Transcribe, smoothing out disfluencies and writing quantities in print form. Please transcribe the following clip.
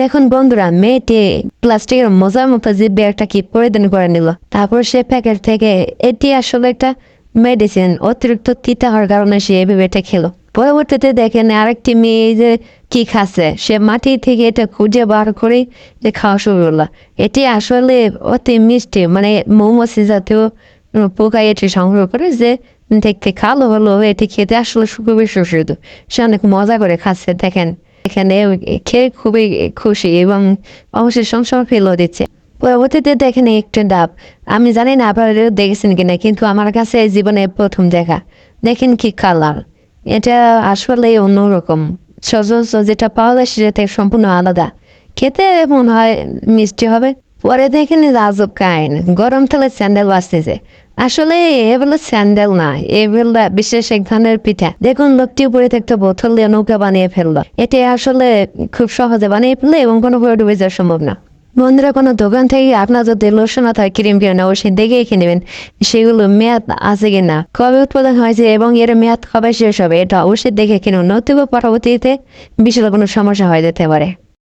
দেখুন বন্ধুরা, মেয়েটি প্লাস্টিকের মোজার মতো যে ব্যাগটা কি পরিধান করে নিল, তারপর সে প্যাকেট থেকে এটি আসলে একটা মেডিসিন, অতিরিক্ত তিতা হওয়ার কারণে সে এভাবে এটা খেলো। পরবর্তীতে দেখেন আরেকটি মেয়ে যে কি খাচ্ছে, সে মাটি থেকে এটা খুঁজে বার করে যে খাওয়া শুরু করলো। এটি আসলে অতি মিষ্টি, মানে মৌমাছি জাতীয় পোকা এটি সংগ্রহ করে যে দেখতে কালো হলো, এটি খেতে আসলে খুবই সুস্বাদু। সে অনেক মজা করে খাচ্ছে। দেখেন এখানে খেয়ে খুবই খুশি এবং অবশ্যই সংসার ফেলেও দিচ্ছে। পরবর্তীতে দেখেন একটা ডাব, আমি জানি না আপনারা দেখেছেন কিনা, কিন্তু আমার কাছে এই জীবনে প্রথম দেখা। দেখেন কি কালার, এটা আসলে অন্যরকম। সচরাচর যেটা পাওয়া যায় সেটা থেকে সম্পূর্ণ আলাদা। খেতে মনে হয় মিষ্টি হবে। পরে দেখেন রাজব কাহিনী, গরম তেলে স্যান্ডেল বাজতেছে। আসলে এগুলো স্যান্ডেল না, এগুলো বিশেষ এক ধরনের পিঠা। দেখুন লোকটি উপরে একটা বোতল দিয়ে নৌকা বানিয়ে ফেললো। এটি আসলে খুব সহজে বানিয়ে ফেললো এবং কোনো ভাবে ডুবে যাওয়া সম্ভব না। বন্ধুরা, কোনো দোকান থেকে আপনার যদি লোশন অথবা ক্রিম কিনে অবশ্যই দেখে কিনে নেবেন সেগুলো মেয়াদ আছে কিনা, কবে উৎপাদন হয়েছে এবং এর মেয়াদ কবে শেষ হবে, এটা অবশ্যই দেখে কিনুন। নতুবা পরবর্তীতে বিশাল কোনো সমস্যা হয়ে যেতে পারে।